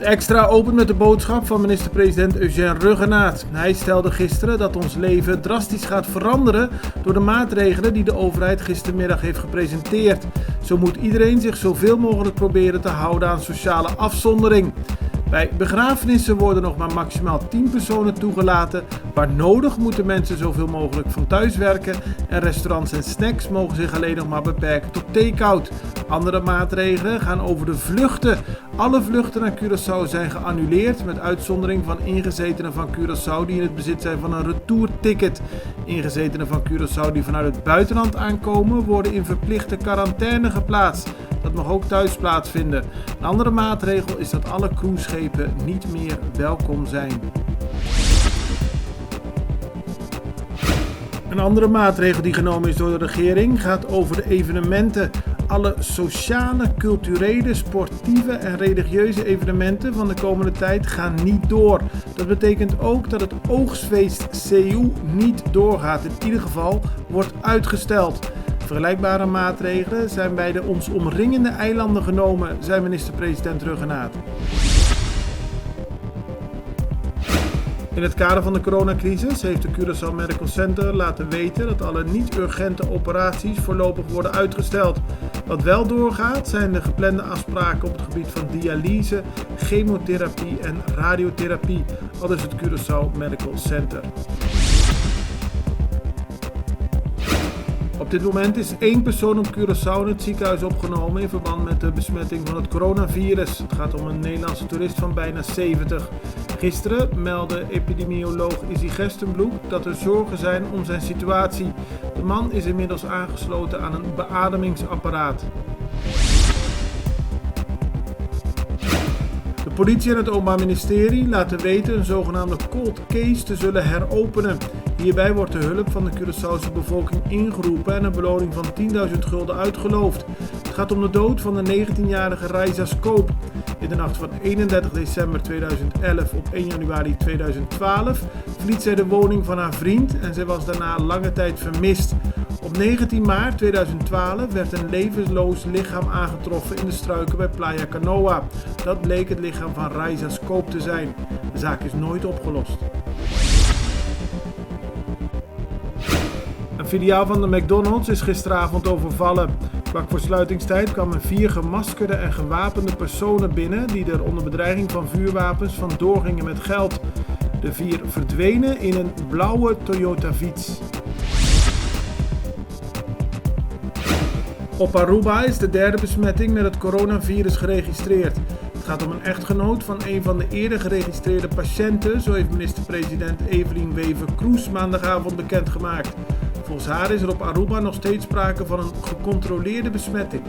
Extra opent met de boodschap van minister-president Eugène Ruggenaat. Hij stelde gisteren dat ons leven drastisch gaat veranderen door de maatregelen die de overheid gistermiddag heeft gepresenteerd. Zo moet iedereen zich zoveel mogelijk proberen te houden aan sociale afzondering. Bij begrafenissen worden nog maar maximaal 10 personen toegelaten. Waar nodig moeten mensen zoveel mogelijk van thuis werken. En restaurants en snacks mogen zich alleen nog maar beperken tot take-out. Andere maatregelen gaan over de vluchten. Alle vluchten naar Curaçao zijn geannuleerd, met uitzondering van ingezetenen van Curaçao die in het bezit zijn van een retourticket. Ingezetenen van Curaçao die vanuit het buitenland aankomen worden in verplichte quarantaine geplaatst. Dat mag ook thuis plaatsvinden. Een andere maatregel is dat alle cruiseschepen niet meer welkom zijn. Een andere maatregel die genomen is door de regering gaat over de evenementen. Alle sociale, culturele, sportieve en religieuze evenementen van de komende tijd gaan niet door. Dat betekent ook dat het oogstfeest CU niet doorgaat. In ieder geval wordt uitgesteld. Vergelijkbare maatregelen zijn bij de ons omringende eilanden genomen, zei minister-president Ruggenaat. In het kader van de coronacrisis heeft de Curaçao Medical Center laten weten dat alle niet-urgente operaties voorlopig worden uitgesteld. Wat wel doorgaat zijn de geplande afspraken op het gebied van dialyse, chemotherapie en radiotherapie, aldus het Curaçao Medical Center. Op dit moment is 1 persoon op Curaçao in het ziekenhuis opgenomen in verband met de besmetting van het coronavirus. Het gaat om een Nederlandse toerist van bijna 70. Gisteren meldde epidemioloog Izzy Gestenbroek dat er zorgen zijn om zijn situatie. De man is inmiddels aangesloten aan een beademingsapparaat. De politie en het Openbaar Ministerie laten weten een zogenaamde cold case te zullen heropenen. Hierbij wordt de hulp van de Curaçaose bevolking ingeroepen en een beloning van 10.000 gulden uitgeloofd. Het gaat om de dood van de 19-jarige Raiza Scoop. In de nacht van 31 december 2011 op 1 januari 2012 verliet zij de woning van haar vriend en zij was daarna lange tijd vermist. Op 19 maart 2012 werd een levensloos lichaam aangetroffen in de struiken bij Playa Canoa. Dat bleek het lichaam van Raiza Scoop te zijn. De zaak is nooit opgelost. Een filiaal van de McDonald's is gisteravond overvallen. Vlak voor sluitingstijd kwamen 4 gemaskerde en gewapende personen binnen die er onder bedreiging van vuurwapens vandoor gingen met geld. De 4 verdwenen in een blauwe Toyota fiets. Op Aruba is de 3e besmetting met het coronavirus geregistreerd. Het gaat om een echtgenoot van een van de eerder geregistreerde patiënten, zo heeft minister-president Evelien Wever-Kroes maandagavond bekendgemaakt. Volgens haar is er op Aruba nog steeds sprake van een gecontroleerde besmetting.